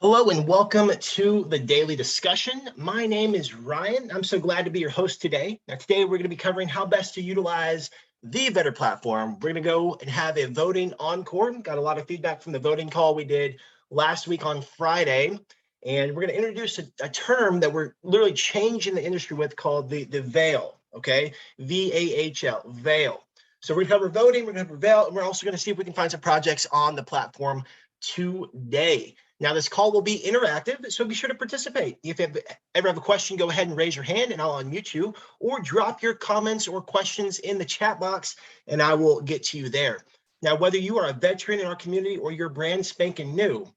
Hello and welcome to the daily discussion. My name is Ryan. I'm so glad to be your host today. Now, today we're going to be covering how best to utilize the V.A.H.L platform. We're going to go and have a voting encore. Got a lot of feedback from the voting call we did last week on Friday. And we're going to introduce a term that we're literally changing the industry with called the V.A.H.L, okay? V-A-H-L, V.A.H.L. So we're going to cover voting, we're going to cover V.A.H.L, and we're also going to see if we can find some projects on the platform today. Now, this call will be interactive, so be sure to participate. If you ever have a question, go ahead and raise your hand and I'll unmute you, or drop your comments or questions in the chat box and I will get to you there. Now, whether you are a veteran in our community or you're brand spanking new,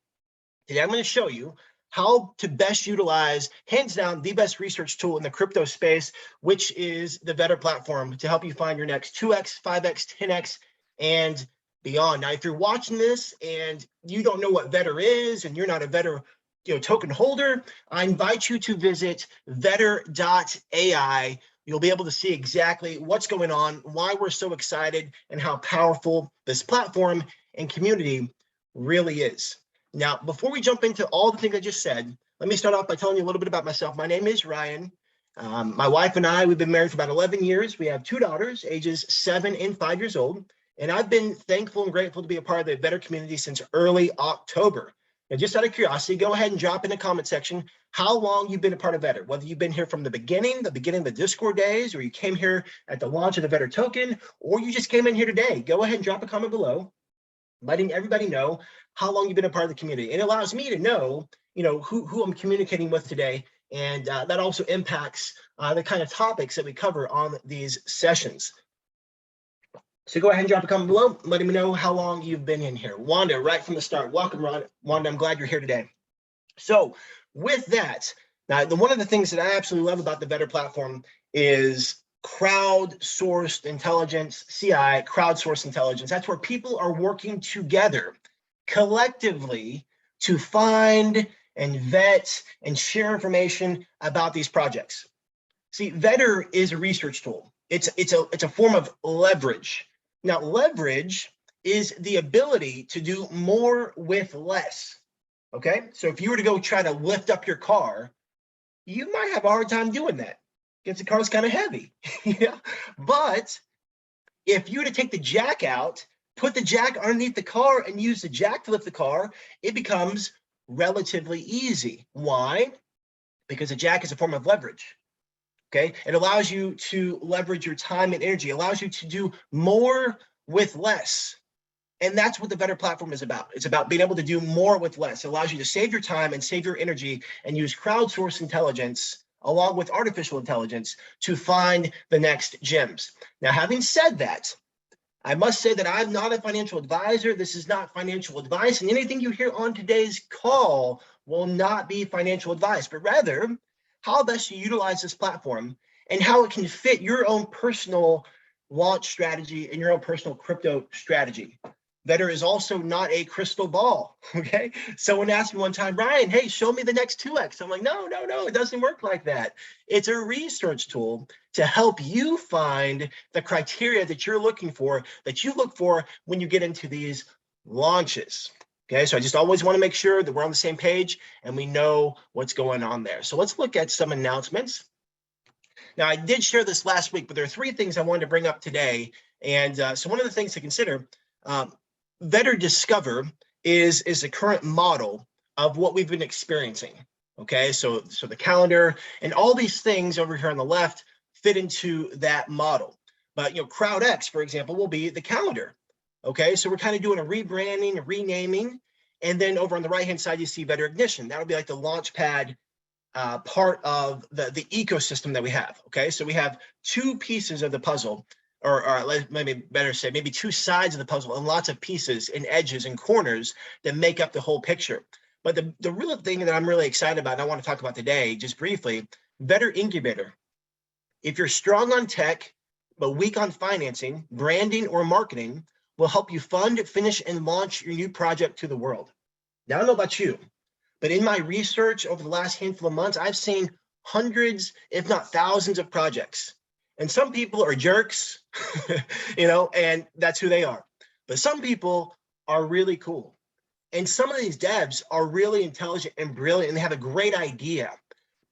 today I'm going to show you how to best utilize, hands down, the best research tool in the crypto space, which is the V.A.H.L platform to help you find your next 2x, 5x, 10x, and beyond. Now, if you're watching this and you don't know what V.A.H.L is and you're not a V.A.H.L token holder, I invite you to visit V.A.H.L.ai. You'll be able to see exactly what's going on, why we're so excited, and how powerful this platform and community really is. Now, before we jump into all the things I just said, let me start off by telling you a little bit about myself. My name is Ryan. My wife and I, we've been married for about 11 years. We have two daughters, ages 7 and 5 years old. And I've been thankful and grateful to be a part of the V.A.H.L community since early October. Now, just out of curiosity, go ahead and drop in the comment section how long you've been a part of V.A.H.L, whether you've been here from the beginning of the Discord days, or you came here at the launch of the V.A.H.L token, or you just came in here today. Go ahead and drop a comment below, letting everybody know how long you've been a part of the community. It allows me to know, who I'm communicating with today. And that also impacts the kind of topics that we cover on these sessions. So go ahead and drop a comment below, letting me know how long you've been in here. Wanda, right from the start. Welcome, Wanda. I'm glad you're here today. So with that, now, one of the things that I absolutely love about the V.A.H.L platform is crowdsourced intelligence, CI, crowdsourced intelligence. That's where people are working together collectively to find and vet and share information about these projects. See, V.A.H.L is a research tool. It's a form of leverage. Now, leverage is the ability to do more with less. Okay, so if you were to go try to lift up your car, you might have a hard time doing that because the car's kind of heavy. But if you were to take the jack out, put the jack underneath the car and use the jack to lift the car, it becomes relatively easy. Why? Because the jack is a form of leverage. Okay, it allows you to leverage your time and energy, allows you to do more with less. And that's what the V.A.H.L platform is about. It's about being able to do more with less. It allows you to save your time and save your energy and use crowdsourced intelligence along with artificial intelligence to find the next gems. Now, having said that, I must say that I'm not a financial advisor. This is not financial advice, and anything you hear on today's call will not be financial advice, but rather how best to utilize this platform and how it can fit your own personal launch strategy and your own personal crypto strategy. V.A.H.L is also not a crystal ball, okay? Someone asked me one time, Ryan, hey, show me the next 2x. I'm like, no, it doesn't work like that. It's a research tool to help you find the criteria that you're looking for, that you look for when you get into these launches. Okay, so I just always want to make sure that we're on the same page and we know what's going on there. So let's look at some announcements. Now, I did share this last week, but there are 3 things I wanted to bring up today. And so one of the things to consider, V.A.H.L Discover is the current model of what we've been experiencing. Okay, so the calendar and all these things over here on the left fit into that model. But CrowdX, for example, will be the calendar. Okay, so we're kind of doing a rebranding, a renaming, and then over on the right-hand side, you see V.A.H.L Ignition. That would be like the launch pad part of the ecosystem that we have. Okay, so we have 2 pieces of the puzzle, or maybe better say, maybe 2 sides of the puzzle and lots of pieces and edges and corners that make up the whole picture. But the real thing that I'm really excited about, and I want to talk about today, just briefly, V.A.H.L Incubator. If you're strong on tech, but weak on financing, branding, or marketing, will help you fund, finish, and launch your new project to the world. Now, I don't know about you, but in my research over the last handful of months, I've seen hundreds, if not thousands of projects. And some people are jerks, and that's who they are. But some people are really cool. And some of these devs are really intelligent and brilliant, and they have a great idea,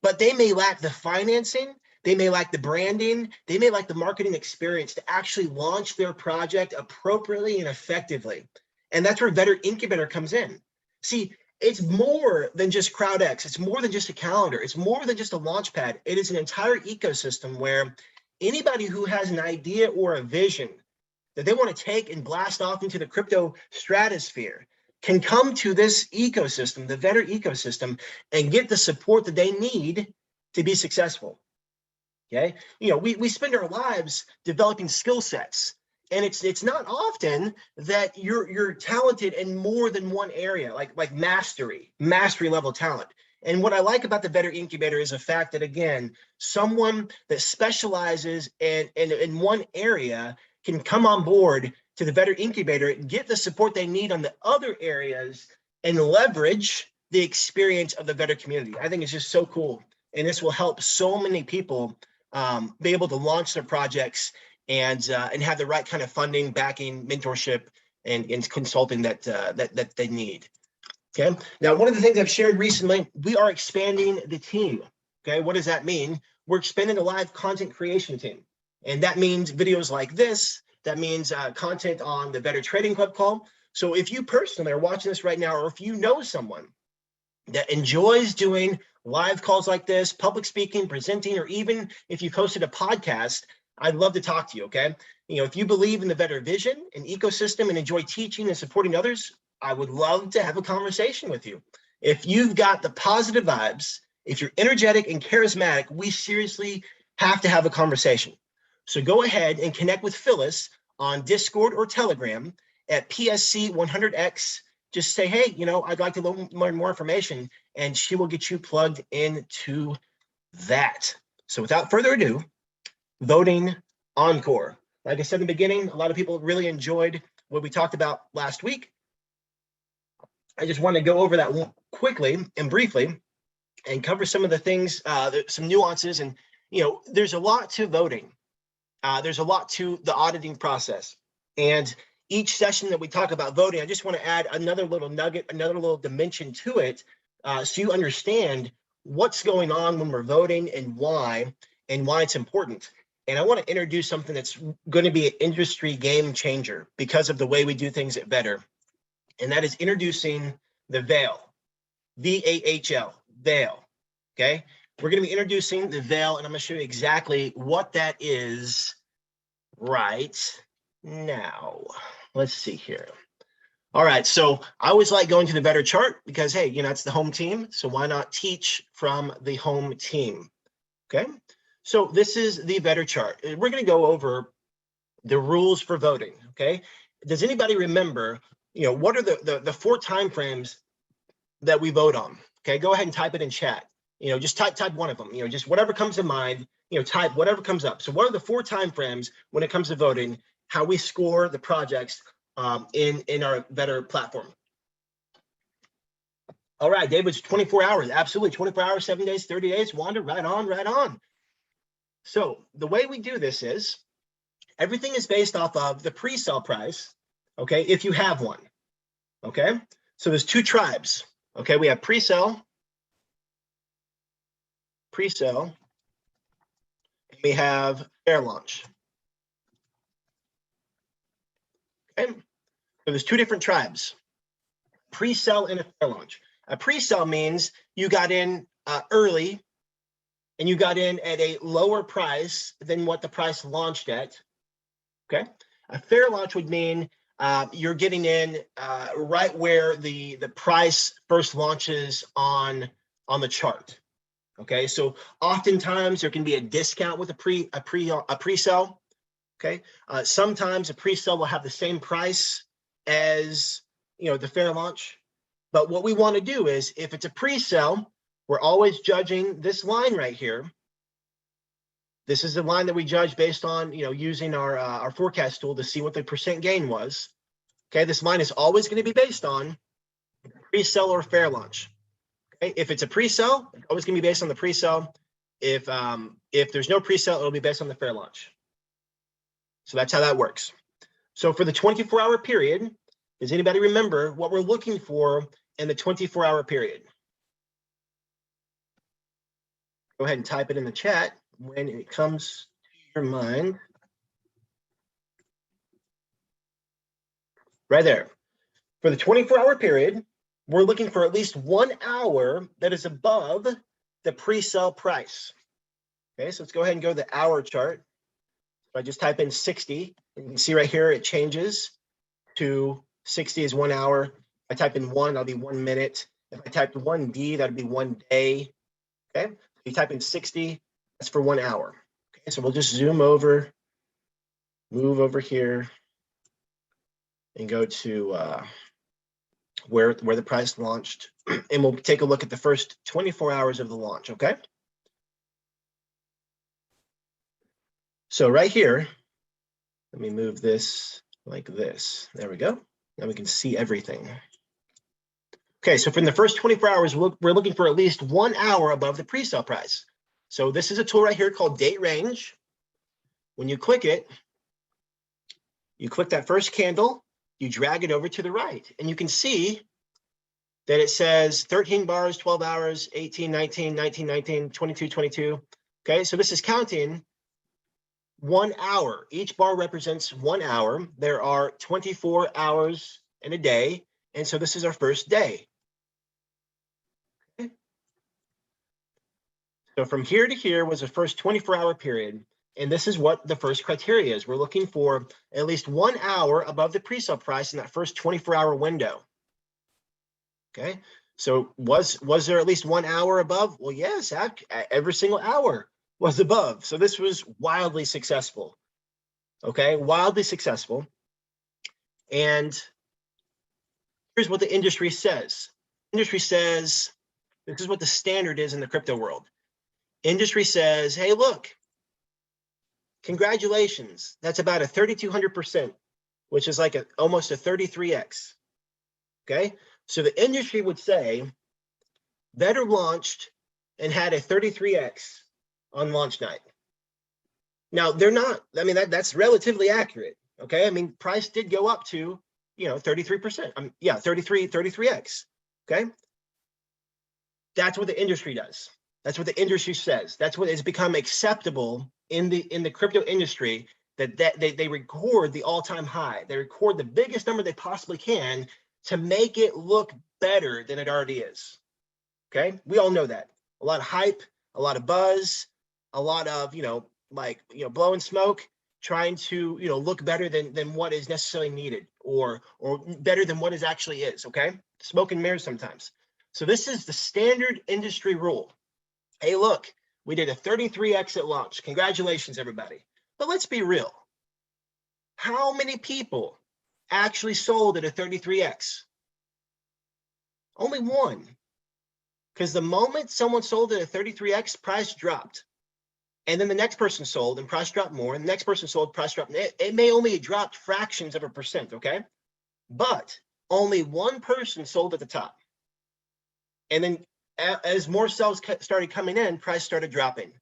but they may lack the financing, they may lack the branding, they may lack the marketing experience to actually launch their project appropriately and effectively. And that's where V.A.H.L Incubator comes in. See, it's more than just CrowdX. It's more than just a calendar. It's more than just a launchpad. It is an entire ecosystem where anybody who has an idea or a vision that they want to take and blast off into the crypto stratosphere can come to this ecosystem, the V.A.H.L ecosystem, and get the support that they need to be successful. Okay, we spend our lives developing skill sets, and it's not often that you're talented in more than one area, like mastery level talent. And what I like about the V.A.H.L Incubator is the fact that, again, someone that specializes in one area can come on board to the V.A.H.L Incubator, get the support they need on the other areas, and leverage the experience of the V.A.H.L community. I think it's just so cool. And this will help so many people be able to launch their projects and have the right kind of funding, backing, mentorship, and consulting that they need. Okay. Now, one of the things I've shared recently, we are expanding the team. Okay. What does that mean? We're expanding the live content creation team. And that means videos like this. That means content on the V.A.H.L Trading Club call. So if you personally are watching this right now, or if you know someone that enjoys doing live calls like this, public speaking, presenting, or even if you've hosted a podcast, I'd love to talk to you, okay? If you believe in the V.A.H.L vision and ecosystem and enjoy teaching and supporting others, I would love to have a conversation with you. If you've got the positive vibes, if you're energetic and charismatic, we seriously have to have a conversation. So go ahead and connect with Phyllis on Discord or Telegram at PSC100X. Just say, hey, I'd like to learn more information, and she will get you plugged into that. So without further ado, voting Encore. Like I said in the beginning, a lot of people really enjoyed what we talked about last week. I just want to go over that quickly and briefly and cover some of the things, some nuances. And, there's a lot to voting. There's a lot to the auditing process. And each session that we talk about voting, I just want to add another little nugget, another little dimension to it, so you understand what's going on when we're voting and why it's important. And I want to introduce something that's going to be an industry game changer because of the way we do things at V.A.H.L. And that is introducing the V.A.H.L, V-A.H.L, V.A.H.L, okay? We're going to be introducing the V.A.H.L, and I'm going to show you exactly what that is right now. Let's see here. All right, so I always like going to the V.A.H.L chart because, hey, it's the home team, so why not teach from the home team, okay? So this is the V.A.H.L chart. We're going to go over the rules for voting, okay? Does anybody remember, what are the 4 time frames that we vote on? Okay, go ahead and type it in chat. Just type one of them, just whatever comes to mind, type whatever comes up. So what are the 4 time frames when it comes to voting, how we score the projects in our V.A.H.L platform? All right, David's 24 hours. Absolutely, 24 hours, 7 days, 30 days. Wanda, right on, right on. So the way we do this is everything is based off of the pre-sale price, okay, if you have one, okay? So there's 2 tribes, okay? We have pre-sale, and we have fair launch, okay? So there's 2 different tribes, pre-sale and a fair launch. A pre-sale means you got in early and you got in at a lower price than what the price launched at, okay? A fair launch would mean you're getting in right where the price first launches on the chart, okay? So oftentimes there can be a discount with a pre-sale, okay? Sometimes a pre-sale will have the same price as the fair launch. But what we want to do is, if it's a pre-sale, we're always judging this line right here. This is the line that we judge based on, using our forecast tool to see what the percent gain was. Okay, this line is always going to be based on pre-sale or fair launch. Okay, if it's a pre-sale, it's always going to be based on the pre-sale. If there's no pre-sale, it'll be based on the fair launch. So that's how that works. So for the 24-hour period, Does anybody remember what we're looking for in the 24-hour period? Go ahead and type it in the chat when it comes to your mind. Right there. For the 24-hour period, we're looking for at least 1 hour that is above the pre-sale price. Okay, so let's go ahead and go to the hour chart. If I just type in 60, and you can see right here it changes to 60 is 1 hour. If I type in 1, that'll be 1 minute. If I typed 1D, that'd be 1 day. Okay, if you type in 60, that's for 1 hour. Okay, so we'll just zoom over, move over here, and go to where the price launched, and we'll take a look at the first 24 hours of the launch, okay? So right here, let me move this like this. There we go. Now we can see everything. Okay, so from the first 24 hours, we're looking for at least 1 hour above the pre-sale price. So this is a tool right here called Date Range. When you click it, you click that first candle, you drag it over to the right, and you can see that it says 13 bars, 12 hours, 18, 19, 19, 19, 22, 22. Okay, so this is counting 1 hour. Each bar represents 1 hour. There are 24 hours in a day, and so this is our first day. Okay. So from here to here was the first 24-hour period, and this is what the first criteria is. We're looking for at least 1 hour above the pre-sale price in that first 24-hour window. Okay, so was there at least 1 hour above? Well, yes, every single hour was above. So this was wildly successful. Okay, wildly successful. And here's what the industry says. Industry says, this is what the standard is in the crypto world. Industry says, hey, look, congratulations. That's about a 3,200%, which is like almost a 33x. Okay, so the industry would say Better launched and had a 33x on launch night. Now they're not, I mean, that's relatively accurate. Okay, I mean, price did go up to, 33%. Yeah, 33x. Okay, that's what the industry does. That's what the industry says. That's what has become acceptable in the crypto industry, that they record the all-time high. They record the biggest number they possibly can to make it look better than it already is. Okay, we all know that. A lot of hype, a lot of buzz, a lot of blowing smoke, trying to look better than what is necessarily needed, or better than what is actually is. Okay, smoke and mirrors sometimes. So this is the standard industry rule. Hey, look, we did a 33x at launch. Congratulations, everybody. But let's be real. How many people actually sold at a 33x? Only one. Because the moment someone sold at a 33x, price dropped. And then the next person sold and price dropped more. And the next person sold, price dropped. It may only have dropped fractions of a percent, okay? But only one person sold at the top. And then as more sales started coming in, price started dropping.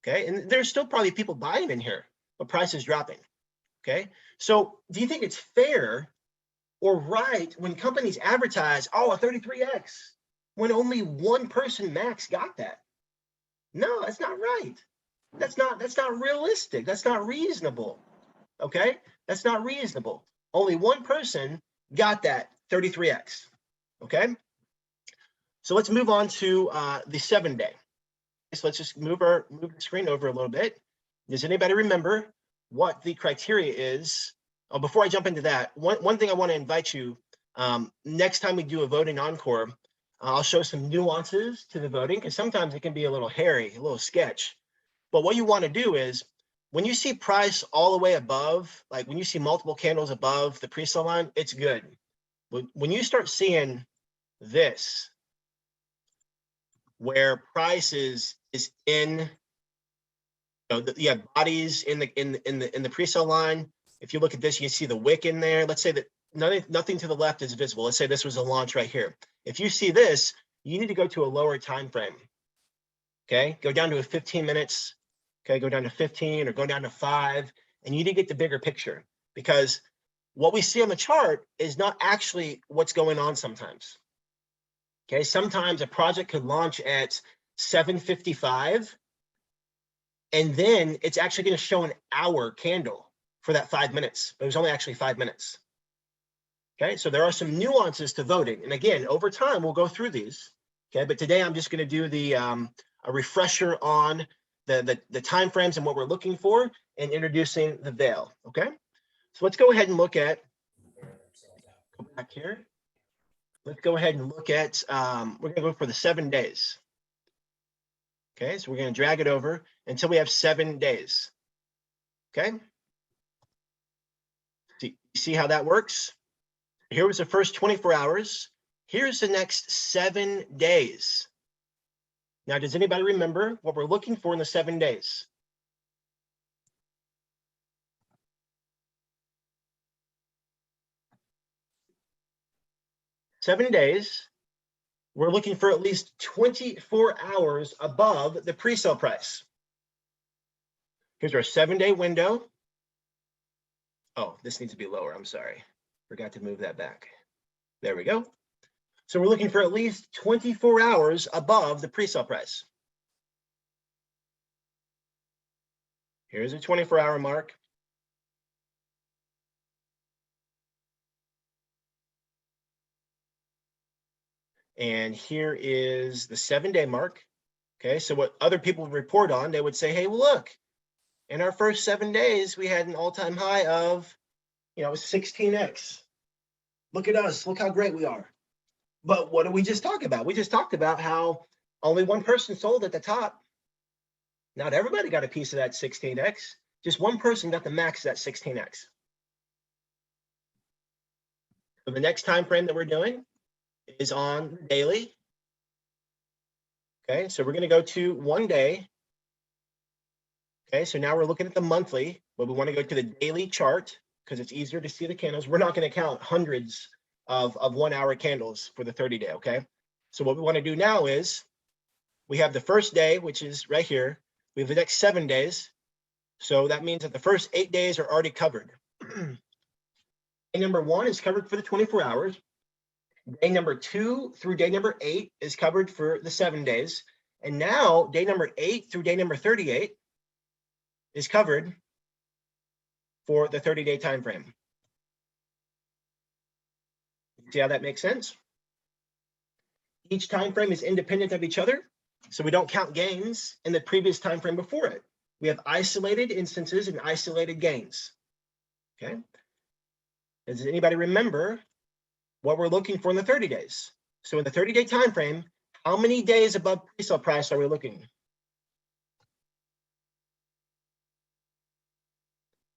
Okay, and there's still probably people buying in here, but price is dropping. Okay, so do you think it's fair or right when companies advertise, oh, a 33x, when only one person max got that? No, that's not right. That's not realistic. That's not reasonable. Okay, that's not reasonable. Only one person got that 33x. Okay, so let's move on to the 7-day. So let's just move the screen over a little bit. Does anybody remember what the criteria is? Oh, before I jump into that, one thing I want to invite you, next time we do a voting Encore, I'll show some nuances to the voting, because sometimes it can be a little hairy, a little sketch. But what you want to do is, when you see price all the way above, like when you see multiple candles above the pre-sale line, it's good. When you start seeing this, where price is in, you have bodies in the pre-sale line. If you look at this, you can see the wick in there. Let's say that nothing to the left is visible. Let's say this was a launch right here. If you see this, you need to go to a lower time frame. Okay, go down to a 15 minutes. Okay, go down to 15 or go down to 5, and you need to get the bigger picture, because what we see on the chart is not actually what's going on sometimes. Okay, sometimes a project could launch at 7:55, and then it's actually going to show an hour candle for that 5 minutes, but it was only actually 5 minutes. Okay, so there are some nuances to voting, and again, over time we'll go through these. Okay, but today I'm just going to do the a refresher on the time frames and what we're looking for, and introducing the V.A.H.L. Okay, so let's go ahead and look at, go back here. Let's go ahead and look at, we're going to go for the 7 days. Okay, so we're going to drag it over until we have 7 days. Okay, see how that works? Here was the first 24 hours. Here's the next 7 days. Now, does anybody remember what we're looking for in the 7 days? Seven days, we're looking for at least 24 hours above the pre-sale price. Here's our 7-day window. Oh, this needs to be lower. I'm sorry. Forgot to move that back. There we go. So we're looking for at least 24 hours above the pre-sale price. Here's a 24-hour mark. And here is the 7-day mark. Okay, so what other people would report on, they would say, hey, well, look, in our first 7 days, we had an all-time high of, 16x. Look at us, look how great we are. But what did we just talk about? We just talked about how only one person sold at the top. Not everybody got a piece of that 16x. Just one person got the max of that 16x. So the next time frame that we're doing is on daily. Okay, so we're going to go to 1 day. Okay, so now we're looking at the monthly, but we want to go to the daily chart because it's easier to see the candles. We're not going to count hundreds of 1 hour candles for the 30-day. Okay, so what we want to do now is we have the first day, which is right here. We have the next 7 days. So that means that the first 8 days are already covered. Day number 1 is covered for the 24 hours. Day number 2 through day number 8 is covered for the 7 days. And now day number 8 through day number 38 is covered for the 30-day time frame. See how that makes sense? Each time frame is independent of each other, so we don't count gains in the previous time frame before it. We have isolated instances and isolated gains. Okay. Does anybody remember what we're looking for in the 30 days? So in the 30-day time frame, how many days above pre-sale price are we looking?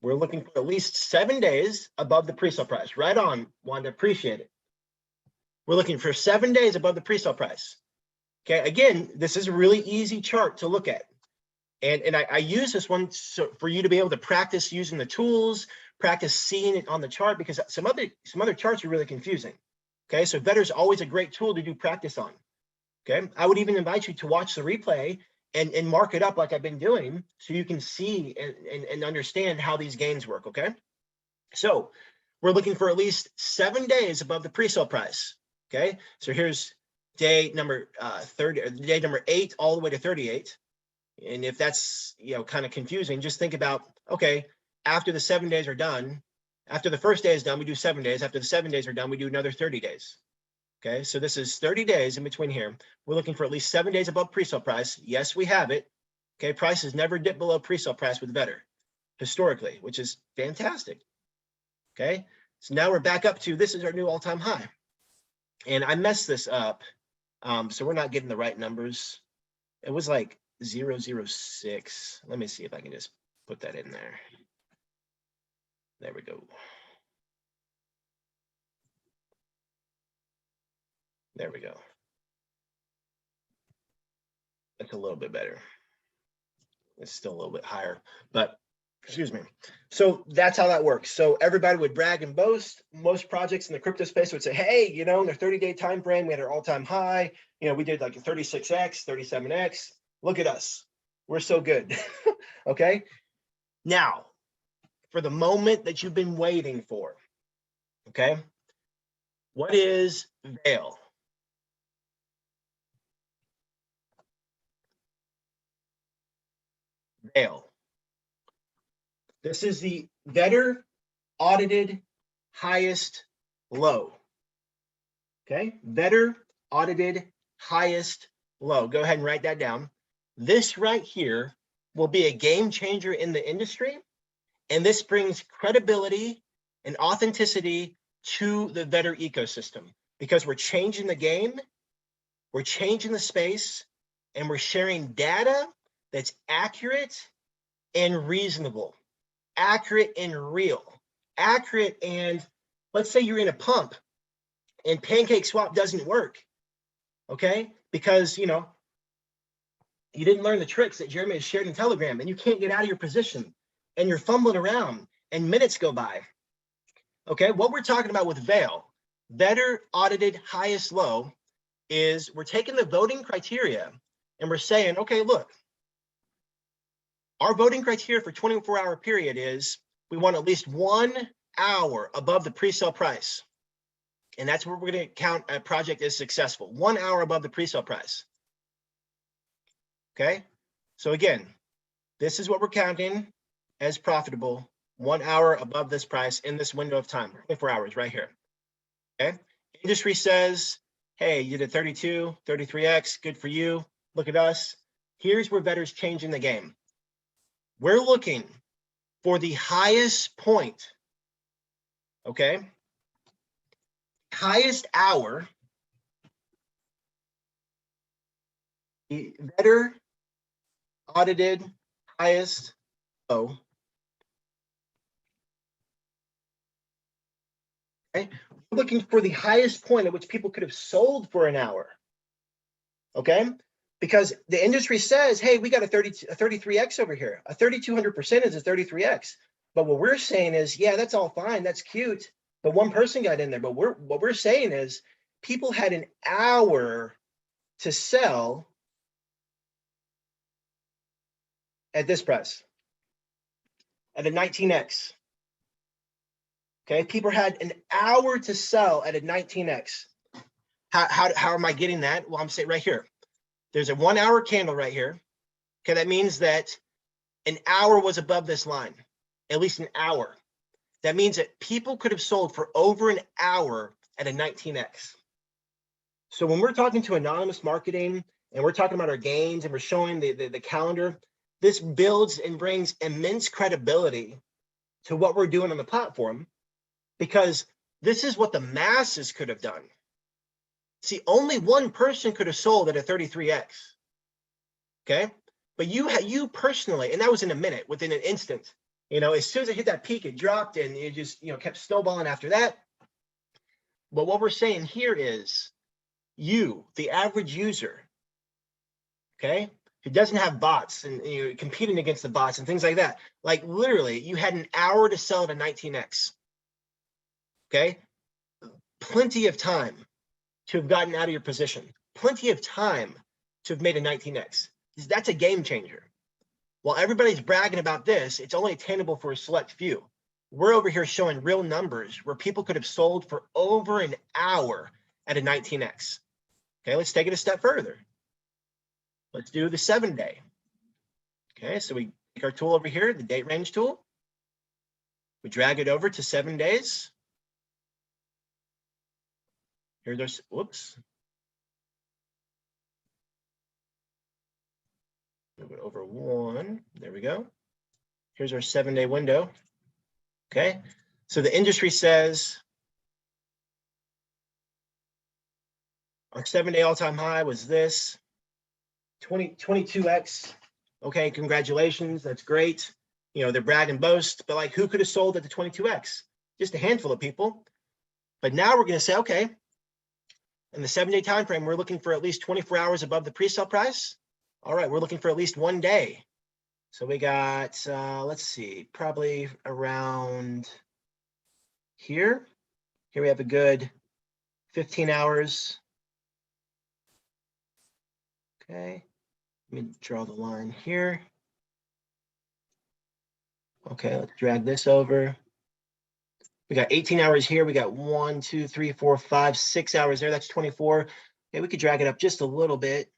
We're looking for at least 7 days above the pre-sale price. Right on, Wanda, appreciate it. We're looking for 7 days above the pre-sale price. Okay, again, this is a really easy chart to look at. And I use this one for you to be able to practice using the tools, practice seeing it on the chart, because some other charts are really confusing. Okay, so V.A.H.L is always a great tool to do practice on. Okay, I would even invite you to watch the replay and mark it up like I've been doing, so you can see and understand how these gains work. Okay, so we're looking for at least 7 days above the pre-sale price. Okay, so here's day number day number 8 all the way to 38. And if that's kind of confusing, just think about, okay, after the 7 days are done, after the first day is done, we do 7 days. After the 7 days are done, we do another 30 days. Okay, so this is 30 days in between here. We're looking for at least 7 days above pre-sale price. Yes, we have it. Okay, price has never dipped below pre-sale price with V.A.H.L historically, which is fantastic. Okay, so now we're back up to, this is our new all-time high. And I messed this up, so we're not getting the right numbers. It was like 006. Let me see if I can just put that in there. There we go. There we go. That's a little bit better. It's still a little bit higher, but excuse me. So that's how that works. So everybody would brag and boast. Most projects in the crypto space would say, hey, in their 30-day time frame, we had our all-time high. We did like a 36x, 37x. Look at us. We're so good. Okay. Now, for the moment that you've been waiting for, Okay. What is V.A.H.L? V.A.H.L. This is the Vetter Audited Highest Low. Okay. Vetter Audited Highest Low. Go ahead and write that down. This right here will be a game changer in the industry. And this brings credibility and authenticity to the Vetter ecosystem because we're changing the game, we're changing the space, and we're sharing data that's accurate and reasonable, accurate and real, accurate. And let's say you're in a pump and pancake swap doesn't work, okay? Because, you didn't learn the tricks that Jeremy has shared in Telegram and you can't get out of your position and you're fumbling around and minutes go by. Okay, what we're talking about with V.A.H.L, Vetter Audited Highest Low, is we're taking the voting criteria and we're saying, okay, look, our voting criteria for 24-hour period is we want at least 1 hour above the pre-sale price. And that's where we're going to count a project as successful, 1 hour above the pre-sale price. Okay, so again, this is what we're counting as profitable, 1 hour above this price in this window of time, 24 hours right here. Okay, industry says, hey, you did 32, 33x, good for you. Look at us. Here's where Vetter's changing the game. We're looking for the highest point, okay? Highest hour, the Vetter Audited Highest Low. Okay, we're looking for the highest point at which people could have sold for an hour. Okay, because the industry says, hey, we got a 33x over here. A 3,200% is a 33x. But what we're saying is, yeah, that's all fine. That's cute. But one person got in there. But what we're saying is people had an hour to sell at this price, at a 19x. Okay, people had an hour to sell at a 19x. How am I getting that? Well, I'm saying right here. There's a 1 hour candle right here. Okay, that means that an hour was above this line, at least an hour. That means that people could have sold for over an hour at a 19x. So when we're talking to anonymous marketing and we're talking about our gains and we're showing the calendar, this builds and brings immense credibility to what we're doing on the platform because this is what the masses could have done. See, only one person could have sold at a 33x. Okay, but you personally, and that was in a minute, within an instant. As soon as it hit that peak, it dropped and it just kept snowballing after that. But what we're saying here is you, the average user, okay, who doesn't have bots and competing against the bots and things like that, like literally you had an hour to sell at a 19x. Okay, plenty of time to have gotten out of your position, plenty of time to have made a 19x. That's a game changer. While everybody's bragging about this, it's only attainable for a select few. We're over here showing real numbers where people could have sold for over an hour at a 19x. Okay, let's take it a step further. Let's do the 7-day. Okay, so we take our tool over here, the date range tool. We drag it over to 7 days. Here's our, whoops. Move it over one, there we go. Here's our 7-day window. Okay, so the industry says our 7-day all-time high was this, 22x. Okay, congratulations, that's great. They're brag and boast, but like who could have sold at the 22x? Just a handful of people. But now we're going to say, okay, in the 7-day time frame, we're looking for at least 24 hours above the pre-sale price. All right, we're looking for at least 1 day. So we got, let's see, probably around here. Here we have a good 15 hours. Okay, let me draw the line here. Okay, let's drag this over. We got 18 hours here. We got 1, 2, 3, 4, 5, 6 hours there. That's 24. Okay, we could drag it up just a little bit.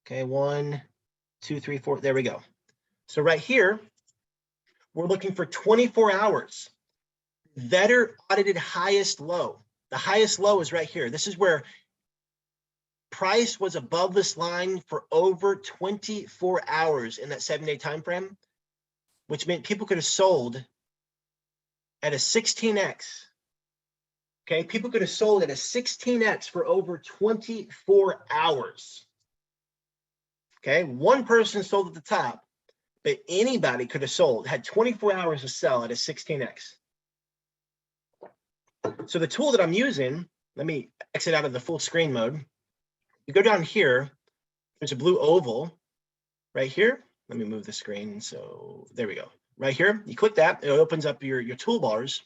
Okay, 1, 2, 3, 4. There we go. So right here, we're looking for 24 hours. V.A.H.L audited highest low. The highest low is right here. This is where price was above this line for over 24 hours in that 7-day time frame, which meant people could have sold at a 16x. Okay, people could have sold at a 16x for over 24 hours. Okay, one person sold at the top, but anybody could have sold, had 24 hours to sell at a 16x. So the tool that I'm using, let me exit out of the full screen mode. You go down here, there's a blue oval right here. Let me move the screen. So there we go. Right here, you click that, it opens up your toolbars.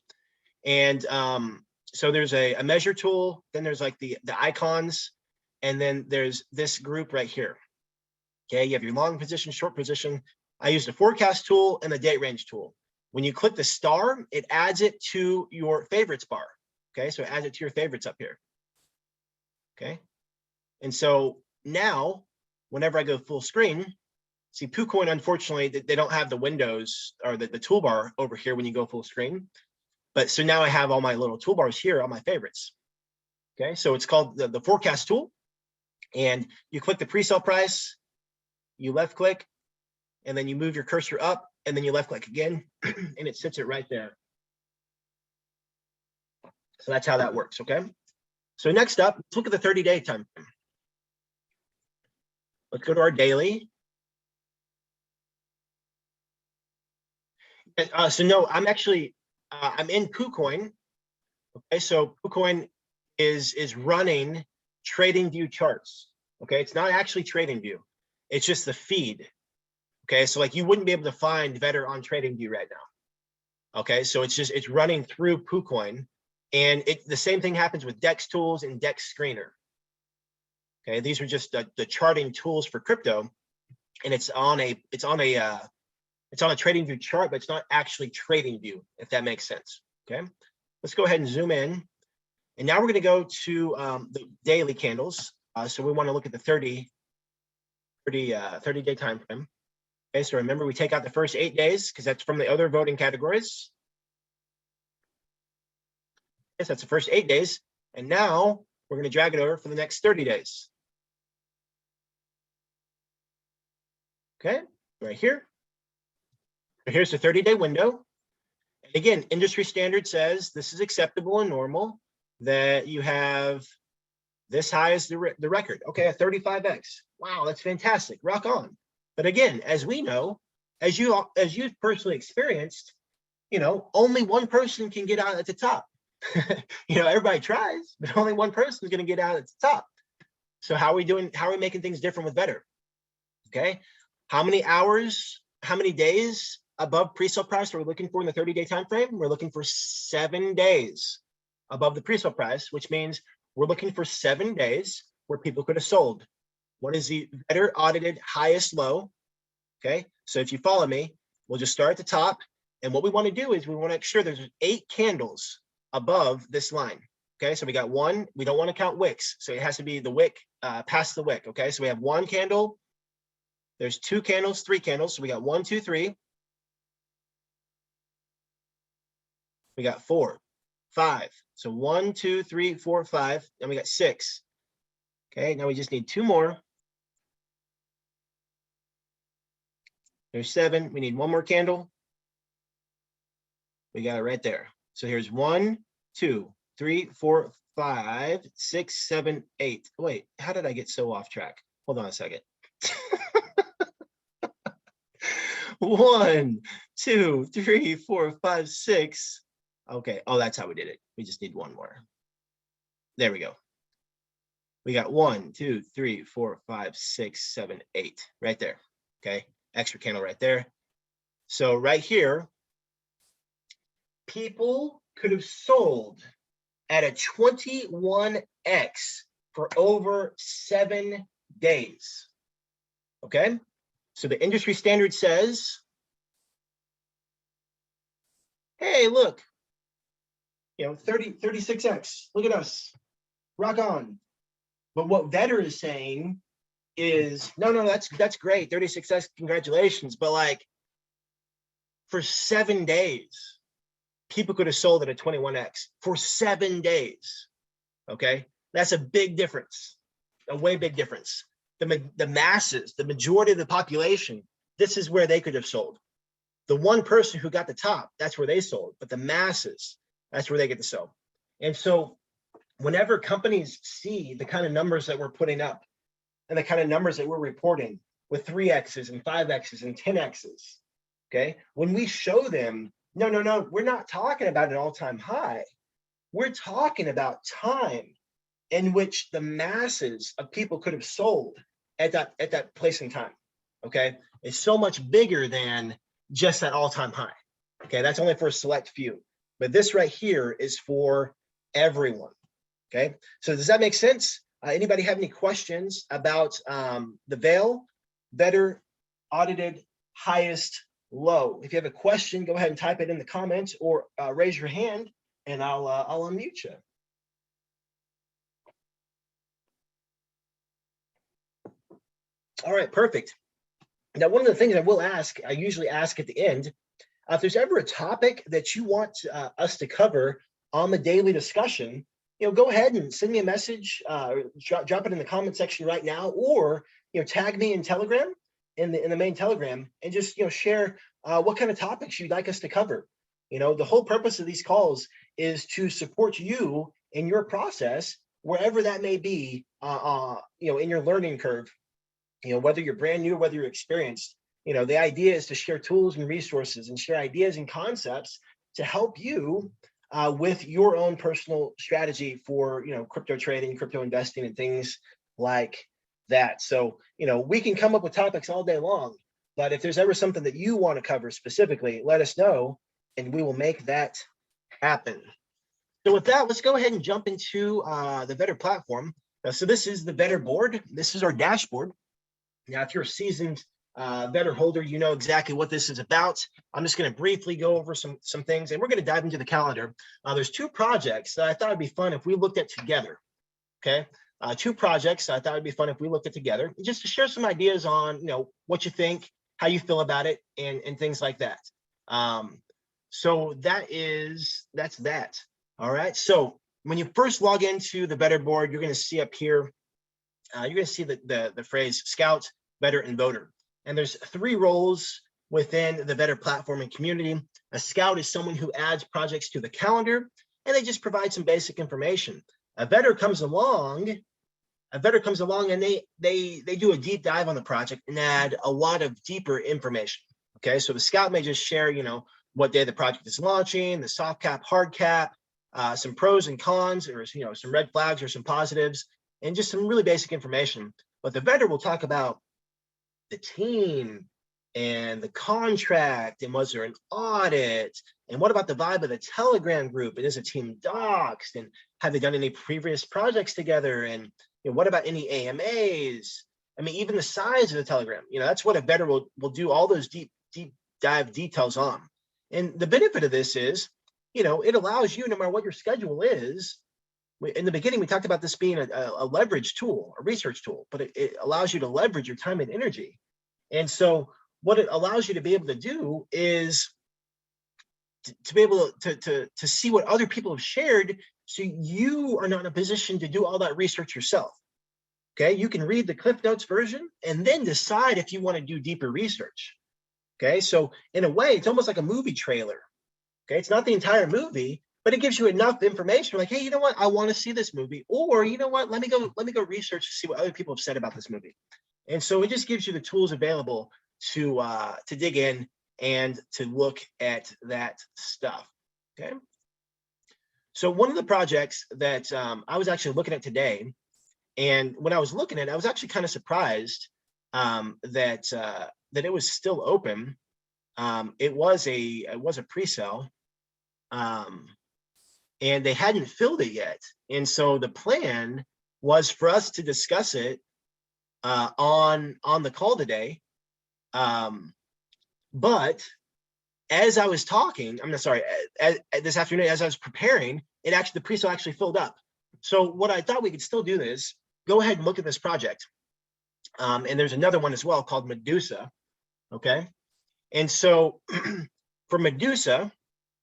And so there's a measure tool, then there's like the icons, and then there's this group right here. Okay, you have your long position, short position. I used a forecast tool and the date range tool. When you click the star, it adds it to your favorites bar. Okay, so it adds it to your favorites up here. Okay, and so now, whenever I go full screen, see KuCoin, unfortunately, they don't have the windows or the toolbar over here when you go full screen. But so now I have all my little toolbars here, all my favorites. Okay, so it's called the forecast tool. And you click the pre-sale price, you left click, and then you move your cursor up, and then you left click again, and it sits it right there. So that's how that works, okay? So next up, let's look at the 30-day time frame. Let's go to our daily. So no, I'm actually, I'm in KuCoin. Okay, so KuCoin is running TradingView charts. Okay, it's not actually TradingView. It's just the feed. Okay, so like you wouldn't be able to find V.A.H.L on TradingView right now. Okay, so it's running through KuCoin, and the same thing happens with DEX tools and DEX screener. Okay, these are just the charting tools for crypto, and it's on a TradingView chart, but it's not actually TradingView, if that makes sense. Okay, let's go ahead and zoom in, and now we're going to go to the daily candles. So we want to look at the 30-day time frame. Okay, so remember, we take out the first 8 days because that's from the other voting categories. Yes, that's the first 8 days. And now we're going to drag it over for the next 30 days. Okay, right here. Here's the 30-day window. And again, industry standard says this is acceptable and normal, that you have this high as the record. Okay, a 35x. Wow, that's fantastic. Rock on. But again, as we know, as you've personally experienced, you know, only one person can get out at the top. You know, everybody tries, but only one person is going to get out at the top. So how are we doing? How are we making things different with V.A.H.L? Okay, how many hours, how many days above pre-sale price are we looking for in the 30-day time frame? We're looking for 7 days above the pre-sale price, which means we're looking for 7 days where people could have sold. What is the V.A.H.L audited highest low? Okay, so if you follow me, we'll just start at the top. And what we want to do is we want to make sure there's 8 candles above this line. Okay, so we got 1. We don't want to count wicks, so it has to be the wick past the wick. Okay, so we have 1 candle. There's 2 candles, 3 candles. So we got 1, 2, 3. We got 4, 5. So 1, 2, 3, 4, 5. And we got 6. Okay, now we just need 2 more. There's 7. We need 1 more candle. We got it right there. So here's 1, 2, 3, 4, 5, 6, 7, 8. Wait, how did I get so off track? Hold on a second. 1, 2, 3, 4, 5, 6. Okay. Oh, that's how we did it. We just need 1 more. There we go. We got 1, 2, 3, 4, 5, 6, 7, 8 right there. Okay. Extra candle right there. So right here, people could have sold at a 21x for over 7 days. Okay. So the industry standard says hey, look, 36X, look at us, rock on. But what V.A.H.L is saying is, no, that's great, 36X, congratulations. But like for 7 days, people could have sold at a 21X for 7 days. Okay, that's a big difference, a way big difference. The masses, the majority of the population, this is where they could have sold. The one person who got the top, that's where they sold. But the masses, that's where they get to sell. And so whenever companies see the kind of numbers that we're putting up and the kind of numbers that we're reporting with 3Xs and 5Xs and 10Xs, okay, when we show them, no, we're not talking about an all-time high. We're talking about time in which the masses of people could have sold at that place in time. Okay, it's so much bigger than just that all-time high. Okay, that's only for a select few, but this right here is for everyone. Okay, so does that make sense? Anybody have any questions about the V.A.H.L, better, audited, highest, low? If you have a question, go ahead and type it in the comments or raise your hand, and I'll unmute you. All right, perfect. Now, one of the things I usually ask at the end, if there's ever a topic that you want us to cover on the daily discussion, go ahead and send me a message, drop it in the comment section right now, or tag me in Telegram, in the main Telegram, and just share what kind of topics you'd like us to cover. The whole purpose of these calls is to support you in your process, wherever that may be, in your learning curve. Whether you're brand new or whether you're experienced, the idea is to share tools and resources and share ideas and concepts to help you with your own personal strategy for, crypto trading, crypto investing, and things like that. So, we can come up with topics all day long, but if there's ever something that you want to cover specifically, let us know and we will make that happen. So with that, let's go ahead and jump into the V.A.H.L platform. So this is the V.A.H.L board. This is our dashboard. Now, if you're a seasoned V.A.H.L holder, you know exactly what this is about. I'm just going to briefly go over some things, and we're going to dive into the calendar. There's 2 projects that I thought it'd be fun if we looked at together. Okay, 2 projects I thought it'd be fun if we looked at together, just to share some ideas on what you think, how you feel about it, and things like that. So that's that. All right. So when you first log into the V.A.H.L board, you're going to see up here. You're going to see the phrase Scout, V.A.H.L, and Voter. And there's 3 roles within the V.A.H.L platform and community. A Scout is someone who adds projects to the calendar, and they just provide some basic information. A V.A.H.L comes along. And they do a deep dive on the project and add a lot of deeper information. Okay, so the Scout may just share, what day the project is launching, the soft cap, hard cap, some pros and cons, or some red flags or some positives, and just some really basic information. But the V.A.H.L will talk about the team and the contract, and was there an audit, and what about the vibe of the Telegram group, and is a team doxed, and have they done any previous projects together, and what about any AMAs? I mean, even the size of the Telegram, that's what a V.A.H.L will do all those deep dive details on. And the benefit of this is, it allows you, no matter what your schedule is. In the beginning, we talked about this being a leverage tool, a research tool, but it allows you to leverage your time and energy. And so what it allows you to be able to do is to be able to see what other people have shared, so you are not in a position to do all that research yourself. Okay, you can read the Cliff Notes version and then decide if you want to do deeper research. Okay, so in a way, it's almost like a movie trailer. Okay, it's not the entire movie, but it gives you enough information. Like, hey, you know what? I want to see this movie, or you know what? Let me go research to see what other people have said about this movie. And so it just gives you the tools available to dig in and to look at that stuff. Okay. So one of the projects that I was actually looking at today, and when I was looking at it, I was actually kind of surprised that it was still open. It was a pre-sale. And they hadn't filled it yet. And so the plan was for us to discuss it on the call today. But as I was talking, I'm sorry, this afternoon, as I was preparing, the pre-sale actually filled up. So what I thought we could still do is go ahead and look at this project. And there's another one as well called Medusa. Okay. And so for Medusa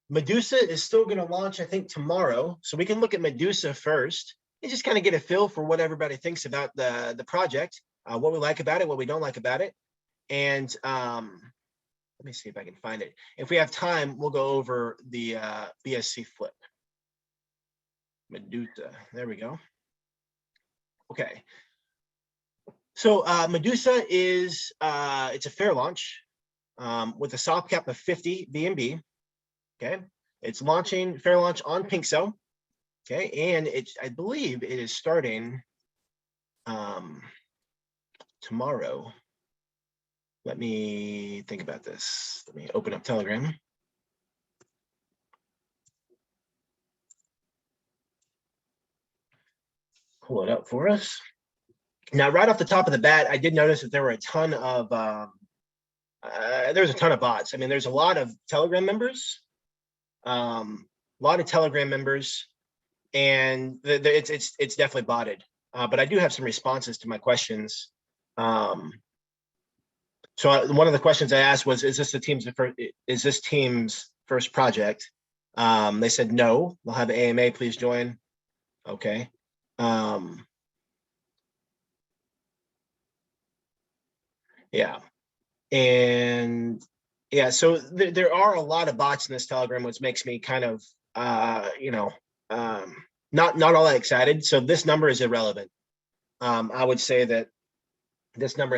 is still going to launch, I think, tomorrow. So we can look at Medusa first and just kind of get a feel for what everybody thinks about the project, what we like about it, what we don't like about it. And let me see if I can find it. If we have time, we'll go over the BSC flip. Medusa, there we go. Okay. So Medusa is, it's a fair launch with a soft cap of 50 BNB. Okay. It's launching, fair launch on Pinkso. Okay. And I believe it is starting tomorrow. Let me think about this. Let me open up Telegram. Pull it up for us. Now, right off the top of the bat, I did notice that there were a ton of there's a ton of bots. I mean, there's a lot of Telegram members, and it's definitely botted. But I do have some responses to my questions. So one of the questions I asked was, is this team's first project? They said no. They'll have an AMA. Please join. Okay. Yeah. And yeah, so there are a lot of bots in this Telegram, which makes me kind of not all that excited. So this number is irrelevant. I would say that this number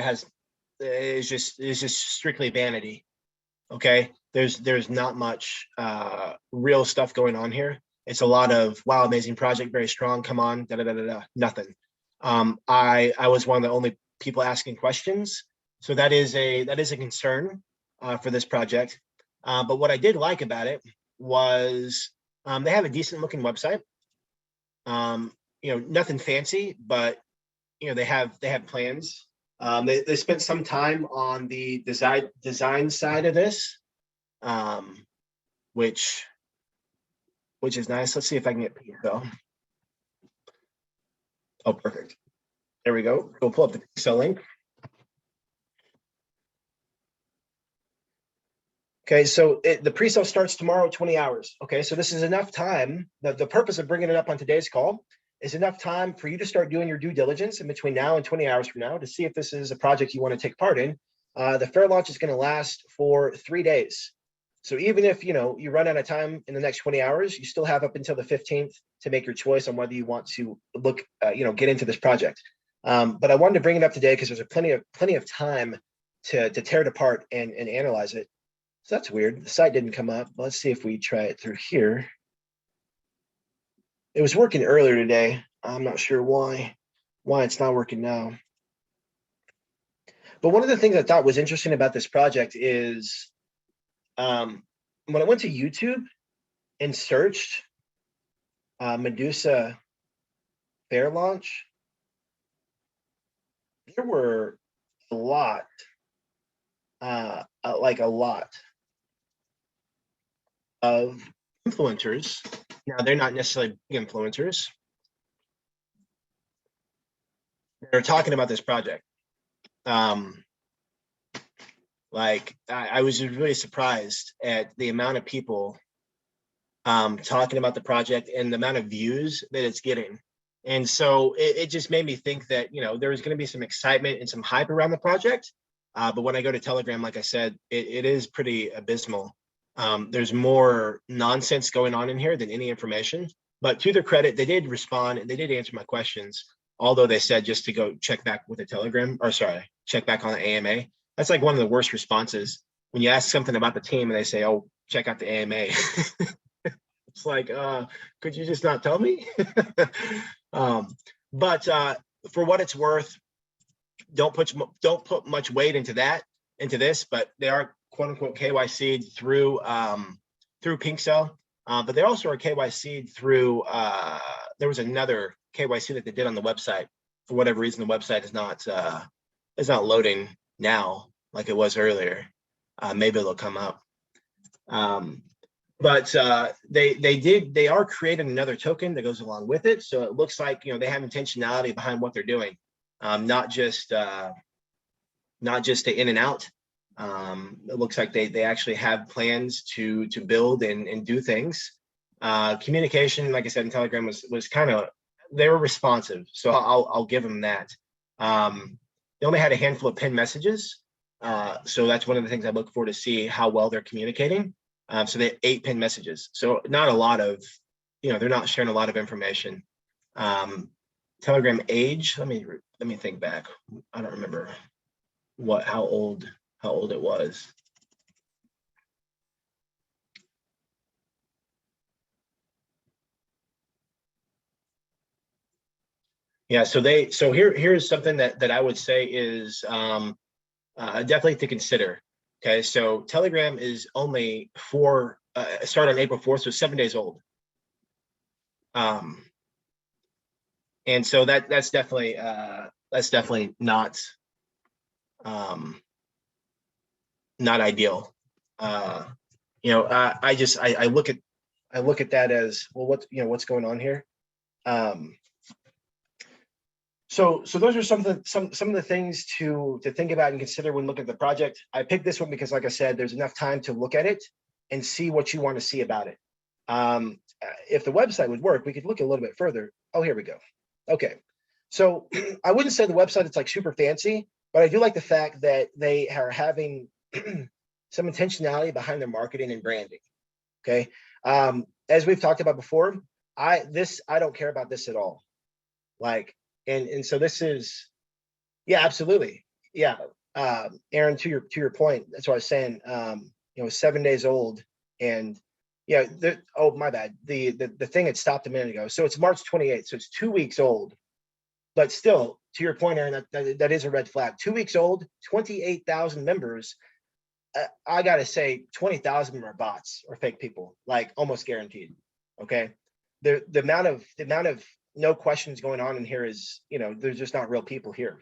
is just strictly vanity. Okay, there's not much real stuff going on here. It's a lot of wow, amazing project, very strong, come on, da da da da, nothing. I was one of the only people asking questions, so that is a concern for this project. But what I did like about it was they have a decent looking website. Nothing fancy, but they have plans. They spent some time on the design side of this, which is nice. Let's see if I can get Pico. Oh, perfect. There we go. We'll pull up the Pico link. Okay, so the pre-sale starts tomorrow, 20 hours. Okay, so this is enough time. The purpose of bringing it up on today's call is enough time for you to start doing your due diligence in between now and 20 hours from now to see if this is a project you want to take part in. The fair launch is going to last for 3 days. So even if you run out of time in the next 20 hours, you still have up until the 15th to make your choice on whether you want to look, get into this project. But I wanted to bring it up today because there's plenty of time to tear it apart and analyze it. So that's weird. The site didn't come up. Let's see if we try it through here. It was working earlier today. I'm not sure why it's not working now. But one of the things I thought was interesting about this project is when I went to YouTube and searched Medusa fair launch, there were a lot of influencers. Now, they're not necessarily big influencers. They're talking about this project. I was really surprised at the amount of people talking about the project and the amount of views that it's getting. And so it just made me think that, there was going to be some excitement and some hype around the project. But when I go to Telegram, like I said, it is pretty abysmal. There's more nonsense going on in here than any information. But to their credit, they did respond and they did answer my questions. Although they said just to go check back with the Telegram, check back on the AMA. That's like one of the worst responses when you ask something about the team and they say, "Oh, check out the AMA." It's like, could you just not tell me? But for what it's worth, don't put much weight into this. But they are quote unquote KYC'd through Pinkso, but they also are KYC'd through. There was another KYC that they did on the website. For whatever reason, the website is not loading now like it was earlier. Maybe it'll come up. But they are creating another token that goes along with it. So it looks like, they have intentionality behind what they're doing, not just the in and out. It looks like they actually have plans to build and do things. Communication, like I said, in Telegram was kind of, they were responsive, so I'll give them that. They only had a handful of pinned messages, so that's one of the things I look for to see how well they're communicating. So they had 8 pinned messages, so not a lot of, they're not sharing a lot of information. Telegram age, let me think back. I don't remember how old it was. Yeah, so here's something that I would say is definitely to consider. Okay, so Telegram is only started on April 4th, so 7 days old. And so that's definitely not ideal. I look at that as, well, what's going on here. So those are some of the things to think about and consider when looking at the project. I picked this one because, like I said, there's enough time to look at it and see what you want to see about it. If the website would work, we could look a little bit further. Oh, here we go. Okay, so I wouldn't say the website is like super fancy, but I do like the fact that they are having some intentionality behind their marketing and branding. Okay, as we've talked about before, I don't care about this at all. Like, and so this is, yeah, absolutely, yeah. Aaron, to your point, that's what I was saying. 7 days old, and yeah, oh, my bad. The thing had stopped a minute ago, so it's March 28th, so it's 2 weeks old. But still, to your point, Aaron, that is a red flag. 2 weeks old, 28,000 members. I gotta say, 20,000 of them are bots or fake people, like almost guaranteed. Okay, the amount of no questions going on in here is, there's just not real people here.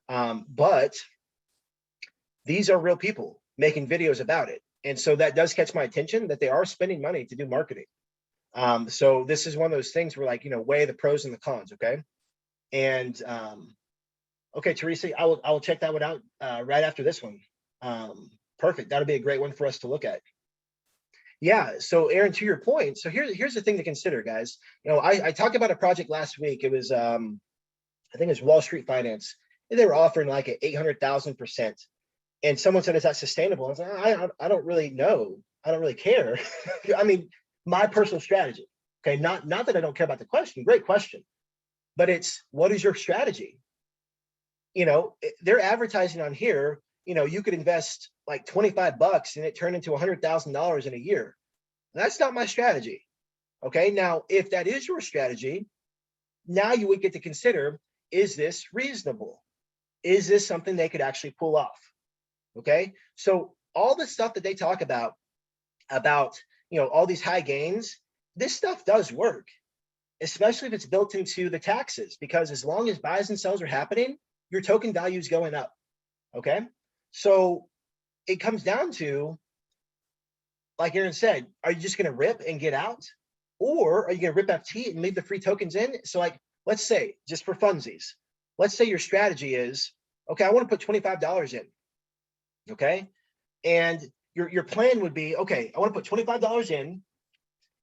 But these are real people making videos about it, and so that does catch my attention that they are spending money to do marketing. So this is one of those things where, like, weigh the pros and the cons. Okay, and okay, Teresa, I will check that one out right after this one. Perfect. That'll be a great one for us to look at. Yeah. So Aaron, to your point, so here's the thing to consider, guys. I talked about a project last week. It was I think it was Wall Street Finance, and they were offering like an 800,000%. And someone said, "Is that sustainable?" I was like, I don't really know. I don't really care. I mean, my personal strategy. Okay, not that I don't care about the question. Great question, but it's, what is your strategy? They're advertising on here. You could invest like $25 and it turned into $100,000 in a year. That's not my strategy. Okay, now if that is your strategy, now you would get to consider, is this reasonable? Is this something they could actually pull off? Okay, so all the stuff that they talk about all these high gains, this stuff does work, especially if it's built into the taxes, because as long as buys and sells are happening, your token value is going up. Okay, so it comes down to, like Aaron said, are you just going to rip and get out, or are you going to rip FT and leave the free tokens in? So, like, let's say, just for funsies, let's say your strategy is, okay, I want to put $25 in. Okay, and your plan would be, okay, I want to put $25 in,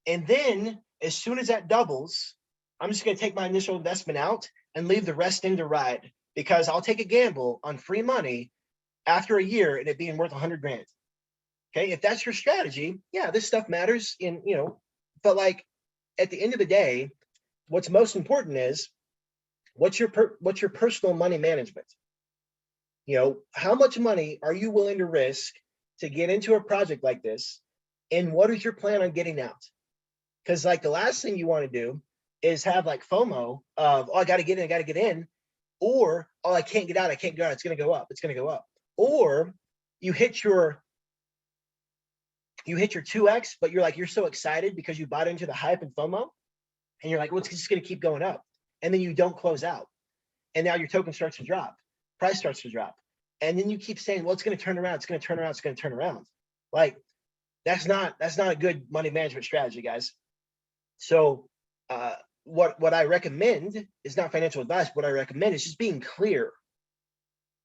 and then as soon as that doubles, I'm just going to take my initial investment out and leave the rest in to ride, because I'll take a gamble on free money after a year and it being worth 100 grand. Okay, if that's your strategy, yeah, this stuff matters but like at the end of the day, what's most important is, what's your personal money management? How much money are you willing to risk to get into a project like this, and what is your plan on getting out? Because, like, the last thing you want to do is have like FOMO of, oh, I got to get in, or, oh, I can't get out, it's going to go up, or you hit your 2x, but you're so excited because you bought into the hype and FOMO, and you're like, well, it's just going to keep going up, and then you don't close out, and now your token starts to drop, price starts to drop, and then you keep saying, well, it's going to turn around, Like, That's not a good money management strategy, guys. So what I recommend is not financial advice. What I recommend is just being clear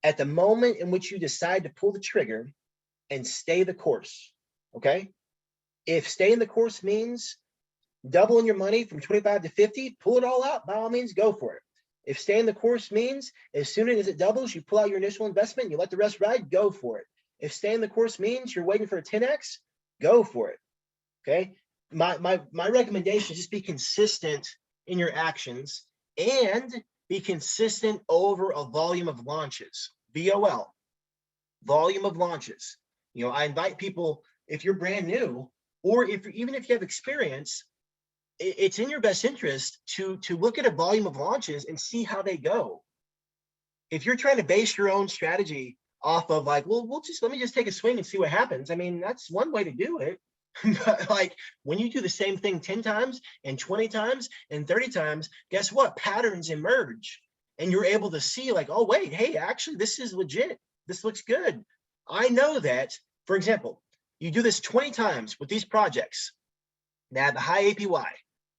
at the moment in which you decide to pull the trigger and stay the course. Okay. If staying the course means doubling your money from 25 to 50, pull it all out. By all means, go for it. If staying the course means as soon as it doubles, you pull out your initial investment, you let the rest ride, go for it. If staying the course means you're waiting for a 10x, go for it. Okay. My recommendation is just be consistent in your actions and be consistent over a volume of launches. VOL, volume of launches. You know, I invite people, if you're brand new, or even if you have experience, it's in your best interest to look at a volume of launches and see how they go. If you're trying to base your own strategy off of like, well, let me just take a swing and see what happens. I mean, that's one way to do it. But like when you do the same thing 10 times and 20 times and 30 times, guess what? Patterns emerge and you're able to see like, oh, wait, hey, actually, this is legit. This looks good. I know that, for example, you do this 20 times with these projects that have the high APY,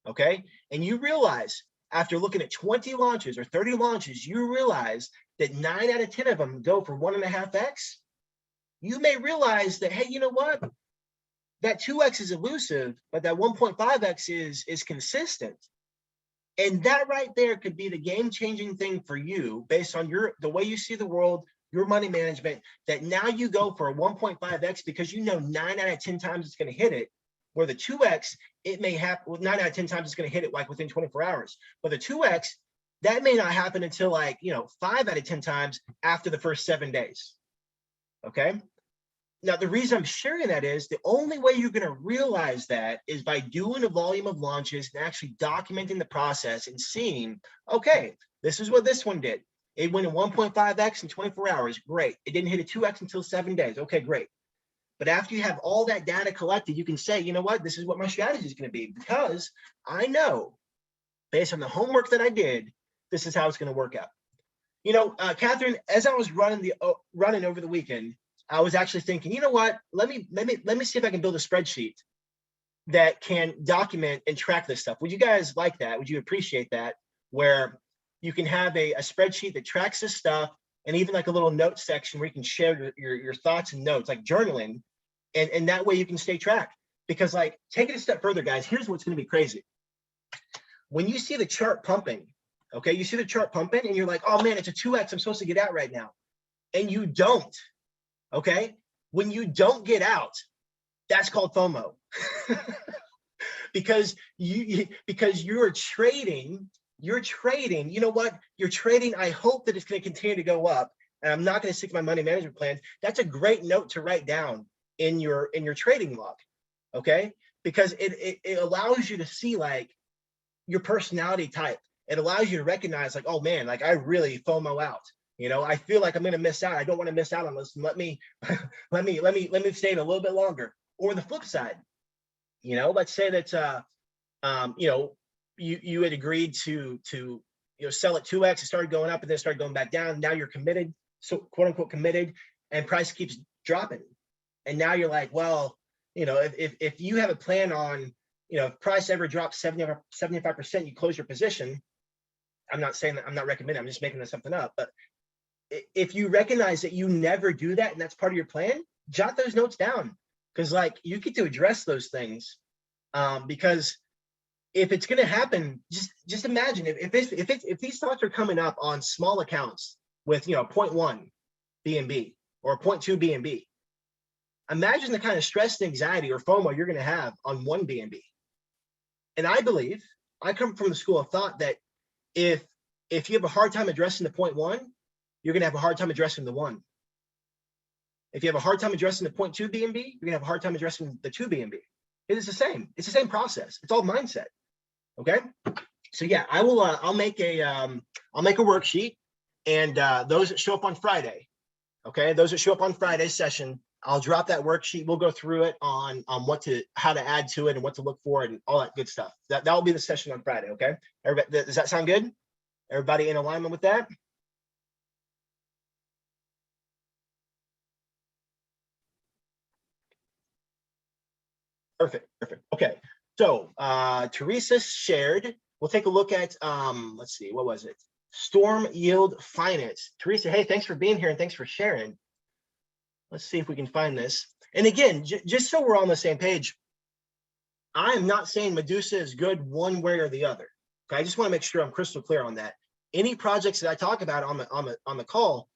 okay? And you realize after looking at 20 launches or 30 launches, you realize that 9 out of 10 of them go for 1.5x. You may realize that, hey, you know what? That 2x is elusive, but that 1.5x is consistent. And that right there could be the game-changing thing for you based on the way you see the world, your money management, that now you go for a 1.5x because you know 9 out of 10 times it's going to hit it, where the 2x, it may happen, well, 9 out of 10 times it's going to hit it like within 24 hours. But the 2x, that may not happen until like, 5 out of 10 times after the first 7 days, okay? Now, the reason I'm sharing that is the only way you're going to realize that is by doing a volume of launches and actually documenting the process and seeing, okay, this is what this one did. It went in 1.5x in 24 hours. Great. It didn't hit a 2x until 7 days. Okay, great. But after you have all that data collected, you can say, you know what, this is what my strategy is going to be because I know based on the homework that I did, this is how it's going to work out. Catherine, as I was running over the weekend, I was actually thinking, you know what? Let me see if I can build a spreadsheet that can document and track this stuff. Would you guys like that? Would you appreciate that? Where you can have a spreadsheet that tracks this stuff, and even like a little note section where you can share your thoughts and notes, like journaling, and that way you can stay tracked. Because like, take it a step further, guys. Here's what's going to be crazy. When you see the chart pumping, okay, you see the chart pumping, and you're like, oh man, it's a 2x. I'm supposed to get out right now, and you don't. Okay, when you don't get out, that's called FOMO. because you're trading. You know what? You're trading. I hope that it's going to continue to go up, and I'm not going to stick to my money management plan. That's a great note to write down in your trading log. Okay, because it allows you to see like your personality type. It allows you to recognize like, oh man, like I really FOMO out. I feel like I'm going to miss out. I don't want to miss out on this. Let me stay a little bit longer. Or the flip side, let's say that, you had agreed to sell at 2x. It started going up and then it started going back down. Now you're committed, so quote unquote committed, and price keeps dropping. And now you're like, well, if you have a plan on, if price ever drops 75%, you close your position. I'm not saying that, I'm not recommending, I'm just making something up. But if you recognize that you never do that and that's part of your plan, jot those notes down, because like you get to address those things. Because if it's going to happen, just imagine if these thoughts are coming up on small accounts with 0.1 BNB or 0.2 BNB. Imagine the kind of stress and anxiety or FOMO you're going to have on 1 BNB. And I believe, I come from the school of thought that if you have a hard time addressing the 0.1, you're going to have a hard time addressing the 1. If you have a hard time addressing the 0.2 BNB, you're going to have a hard time addressing the 2 BNB. It is the same. It's the same process. It's all mindset. Okay. So yeah, I will. I'll make a worksheet, and those that show up on Friday. Okay, those that show up on Friday's session, I'll drop that worksheet. We'll go through it on how to add to it and what to look for and all that good stuff. That will be the session on Friday. Okay. Everybody, does that sound good? Everybody in alignment with that? Perfect, perfect. Okay, so Teresa shared. We'll take a look at, let's see, what was it? Storm Yield Finance. Teresa, hey, thanks for being here and thanks for sharing. Let's see if we can find this. And again, just so we're on the same page, I am not saying Medusa is good one way or the other. Okay, I just want to make sure I'm crystal clear on that. Any projects that I talk about on the call,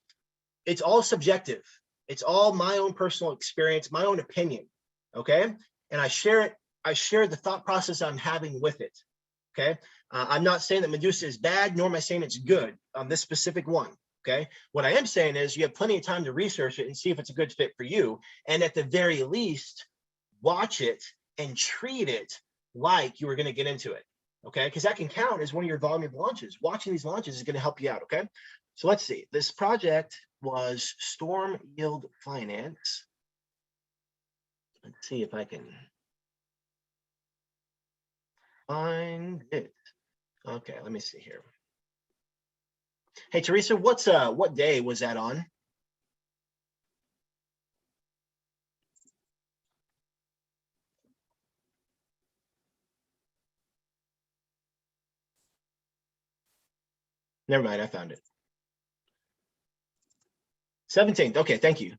it's all subjective. It's all my own personal experience, my own opinion. Okay, and I share it. I share the thought process I'm having with it. Okay, I'm not saying that Medusa is bad, nor am I saying it's good on this specific one. Okay, what I am saying is you have plenty of time to research it and see if it's a good fit for you, and at the very least, watch it and treat it like you were going to get into it. Okay, because that can count as one of your volume of launches. Watching these launches is going to help you out. Okay, so let's see. This project was Storm Yield Finance. Let's see if I can find it. Okay, let me see here. Hey, Teresa, what day was that on? Never mind, I found it. 17th. Okay, thank you.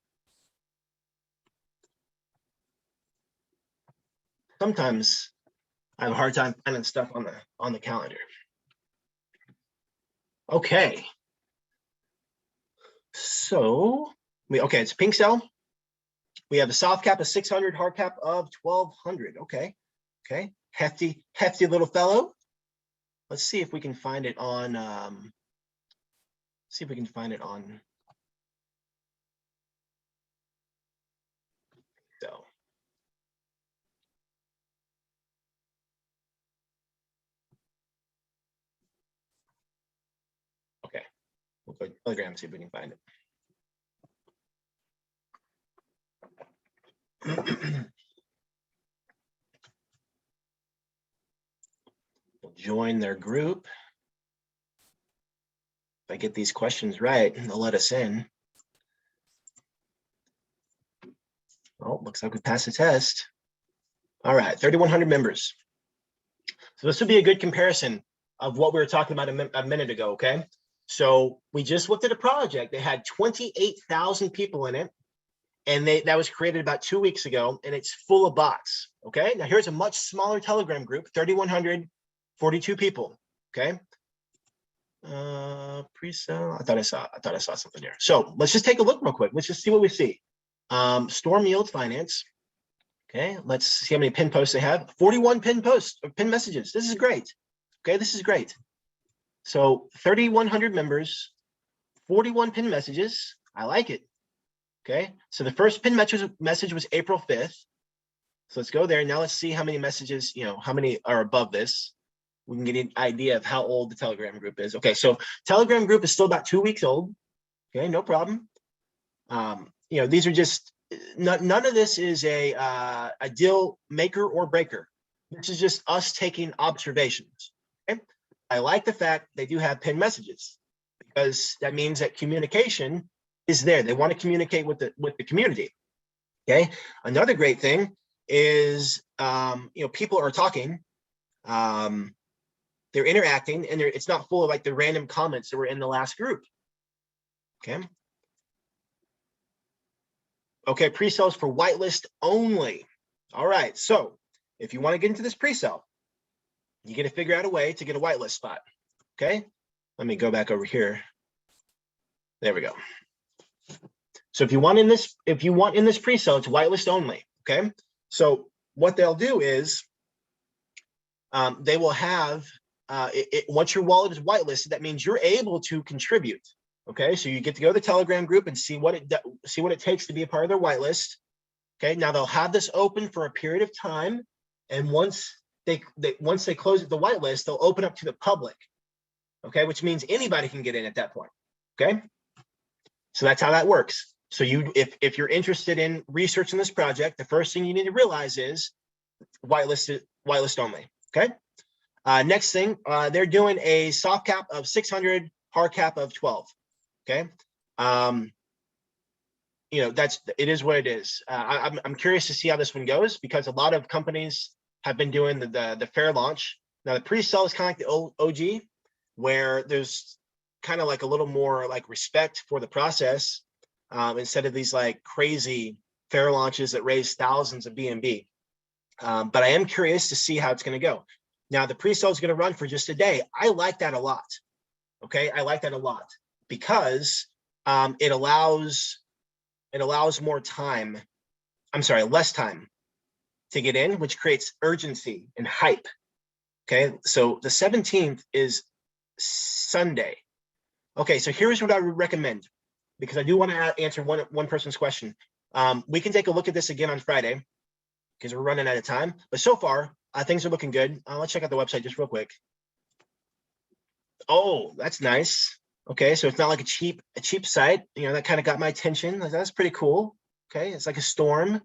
Sometimes I have a hard time finding stuff on the calendar. Okay. So okay, it's pink cell. We have a soft cap of 600, hard cap of 1200. Okay. Okay. Hefty little fellow. Let's see if we can find it on see if we can find it on so. Okay. We'll go to Telegram, see if we can find it. We'll join their group. If I get these questions right, they'll let us in. Oh, looks like we passed the test. All right, 3,100 members. So this would be a good comparison of what we were talking about a minute ago, okay? So we just looked at a project. They had 28,000 people in it, and that was created about 2 weeks ago, and it's full of bots, okay? Now here's a much smaller Telegram group, 3,142 people, okay? Pre-sale, I thought I saw something there. So let's just take a look real quick. Let's just see what we see. Storm Yield Finance. Okay, let's see how many pin posts they have. 41 pin posts or pin messages. This is great. Okay, this is great. So 3,100 members, 41 pin messages. I like it. Okay, so the first pin message was April 5th. So let's go there. Now let's see how many messages, how many are above this. We can get an idea of how old the Telegram group is. Okay, so Telegram group is still about 2 weeks old. Okay, no problem. These are just, none of this is a deal maker or breaker. This is just us taking observations. Okay? I like the fact they do have pinned messages because that means that communication is there. They want to communicate with the community. Okay. Another great thing is, people are talking, they're interacting, and it's not full of like the random comments that were in the last group. Okay. Okay, pre-sales for whitelist only. All right, so if you want to get into this pre-sale, you got to figure out a way to get a whitelist spot. Okay, let me go back over here. There we go. So if you want in this pre-sale, it's whitelist only. Okay, so what they'll do is they will have once your wallet is whitelisted, that means you're able to contribute. Okay, so you get to go to the Telegram group and see what it takes to be a part of their whitelist. Okay, now they'll have this open for a period of time, and once they close the whitelist, they'll open up to the public. Okay, which means anybody can get in at that point. Okay, so that's how that works. So if you're interested in researching this project, the first thing you need to realize is whitelist only. Okay. Next thing, they're doing a soft cap of 600, hard cap of 12. Okay. it is what it is. I'm curious to see how this one goes, because a lot of companies have been doing the fair launch. Now the pre-sale is kind of like the OG, where there's kind of like a little more like respect for the process, instead of these like crazy fair launches that raise thousands of BNB. But I am curious to see how it's going to go. Now the pre-sale is going to run for just a day. I like that a lot. Okay, I like that a lot, because it allows more time. I'm sorry, less time to get in, which creates urgency and hype. Okay, so the 17th is Sunday. Okay, so here's what I would recommend, because I do want to answer one person's question. We can take a look at this again on Friday, because we're running out of time. But so far, things are looking good. Let's check out the website just real quick. Oh, that's nice. Okay, so it's not like a cheap site. That kind of got my attention. That's pretty cool. Okay, it's like a storm.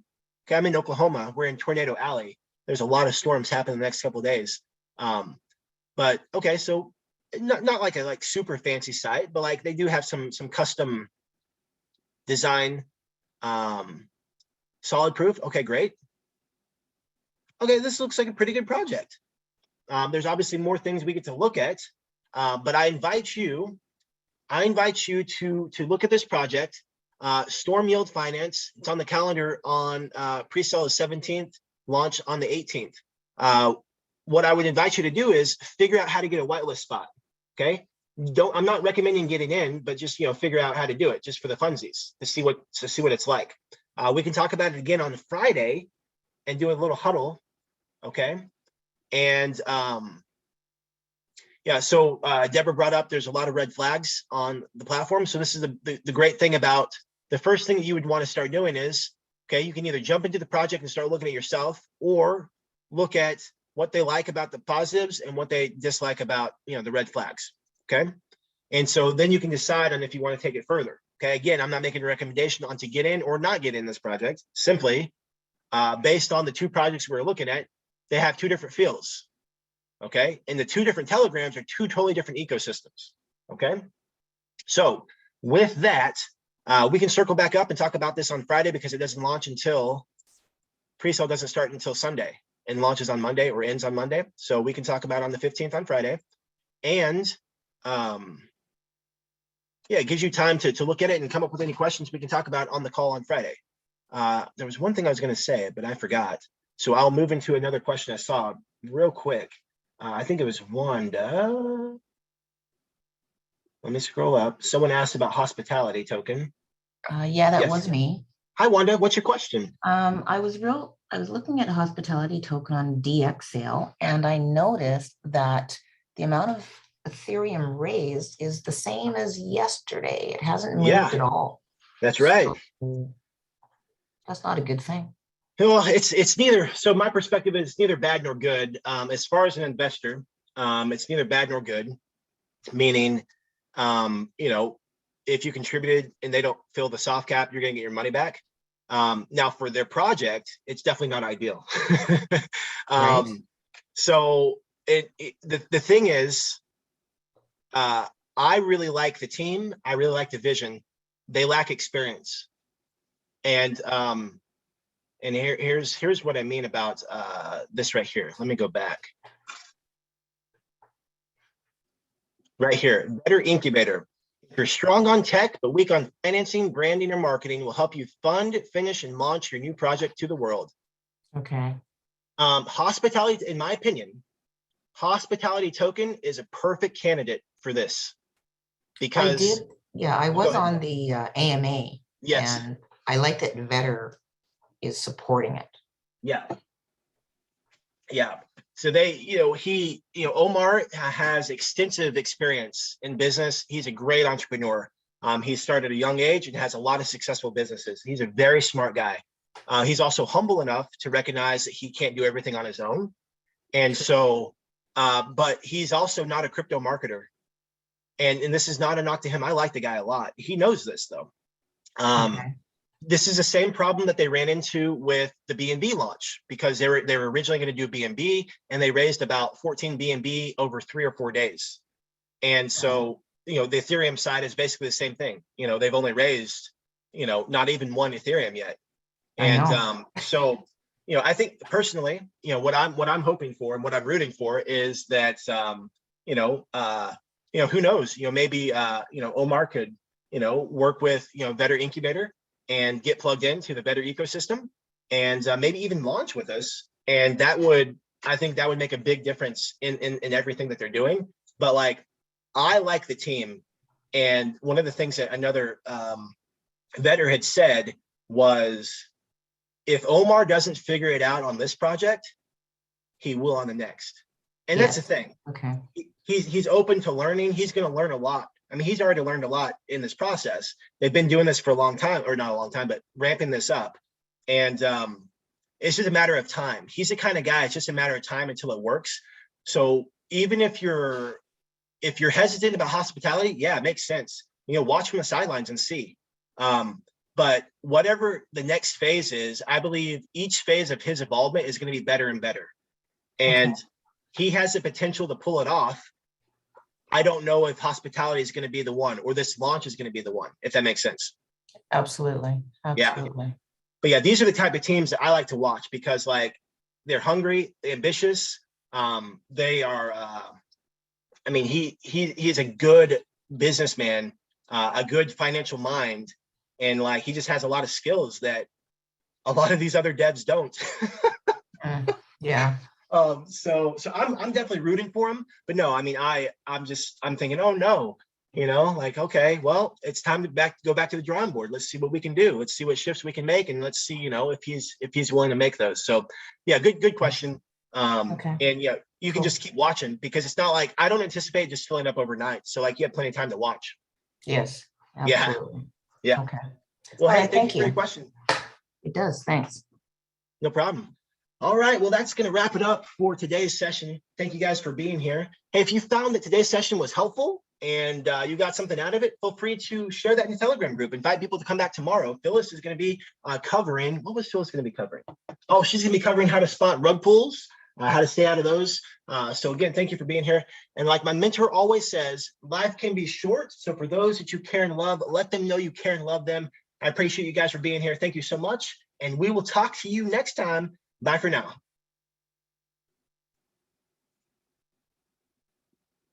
Okay, I'm in Oklahoma. We're in Tornado Alley. There's a lot of storms happening the next couple of days. But okay, so not like a super fancy site, but like they do have some custom design. Solid proof. Okay, great. Okay, this looks like a pretty good project. There's obviously more things we get to look at, but I invite you to look at this project. Storm Yield Finance. It's on the calendar on pre-sale is 17th, launch on the 18th. What I would invite you to do is figure out how to get a whitelist spot. Okay, I'm not recommending getting in, but just figure out how to do it just for the funsies, to see what it's like. We can talk about it again on Friday and do a little huddle. Okay, and yeah, so Deborah brought up there's a lot of red flags on the platform. So this is the great thing about the first thing that you would want to start doing is, okay, you can either jump into the project and start looking at yourself, or look at what they like about the positives and what they dislike about the red flags. Okay, and so then you can decide on if you want to take it further. Okay, again, I'm not making a recommendation on to get in or not get in this project. Simply based on the two projects we're looking at, they have two different feels. Okay, and the two different telegrams are two totally different ecosystems. Okay, so with that, we can circle back up and talk about this on Friday, because it doesn't launch until pre-sale doesn't start until Sunday, and launches on Monday or ends on Monday. So we can talk about it on the 15th on Friday, and yeah, it gives you time to look at it and come up with any questions we can talk about on the call on Friday. There was one thing I was going to say, but I forgot. So I'll move into another question I saw real quick. I think it was Wanda. Let me scroll up. Someone asked about hospitality token. Yeah, that was me. Hi, Wanda. What's your question? I was looking at hospitality token on V.A.H.L, and I noticed that the amount of Ethereum raised is the same as yesterday. It hasn't moved at all. That's right. So that's not a good thing. Well, it's neither. So my perspective is neither bad nor good. As far as an investor, it's neither bad nor good. Meaning, if you contributed and they don't fill the soft cap, you're going to get your money back. Now for their project, it's definitely not ideal. Right. So the thing is, I really like the team. I really like the vision. They lack experience. And here's what I mean about this right here. Let me go back. Right here, Better Incubator. If you're strong on tech, but weak on financing, branding, or marketing, will help you fund, finish, and launch your new project to the world. Okay. Hospitality, in my opinion, hospitality token is a perfect candidate for this. Because I was on the AMA. Yes. And I like that Better is supporting it. Yeah. So Omar has extensive experience in business. He's a great entrepreneur. He started at a young age and has a lot of successful businesses. He's a very smart guy. He's also humble enough to recognize that he can't do everything on his own. And so, but he's also not a crypto marketer. And this is not a knock to him. I like the guy a lot. He knows this though. Okay. This is the same problem that they ran into with the BNB launch, because they were originally going to do BNB, and they raised about 14 BNB over 3 or 4 days. And so, the Ethereum side is basically the same thing. They've only raised, not even one Ethereum yet. I And know. so, I think personally, what I'm hoping for and what I'm rooting for is that, who knows, maybe, Omar could, work with, Better Incubator and get plugged into the Better ecosystem and maybe even launch with us. And I think that would make a big difference in everything that they're doing. But like, I like the team. And one of the things that another Vetter had said was, if Omar doesn't figure it out on this project, he will on the next. And that's the Yes. thing. Okay. He's open to learning. He's going to learn a lot. I mean, he's already learned a lot in this process. They've been doing this for a long time, or not a long time, but ramping this up. And it's just a matter of time. He's the kind of guy, it's just a matter of time until it works. So even if you're hesitant about hospitality, yeah, it makes sense. Watch from the sidelines and see. But whatever the next phase is, I believe each phase of his involvement is going to be better and better. And Okay. he has the potential to pull it off. I don't know if hospitality is going to be the one, or this launch is going to be the one, if that makes sense. Absolutely. Yeah. Absolutely. But yeah, these are the type of teams that I like to watch because like they're hungry, ambitious. They are, I mean, he's a good businessman, a good financial mind. And like, he just has a lot of skills that a lot of these other devs don't. Yeah. So I'm definitely rooting for him, but no, I mean, I'm thinking, oh no, like, okay, well, it's time to go back to the drawing board. Let's see what we can do. Let's see what shifts we can make. And let's see, if he's willing to make those. So yeah, good question. Okay. And yeah, you can Cool. just keep watching because it's not like, I don't anticipate just filling up overnight. So like, you have plenty of time to watch. Yes. Yeah. Absolutely. Yeah. Okay. Well, All hey, right. thank you Thank for your you. question. It does. Thanks. No problem. All right, well, that's going to wrap it up for today's session. Thank you guys for being here. Hey, if you found that today's session was helpful and you got something out of it, feel free to share that in the Telegram group. Invite people to come back tomorrow. Phyllis is going to be covering, what was Phyllis going to be covering? Oh, she's going to be covering how to spot rug pulls, how to stay out of those. So again, thank you for being here. And like my mentor always says, life can be short. So for those that you care and love, let them know you care and love them. I appreciate you guys for being here. Thank you so much. And we will talk to you next time. Bye for now.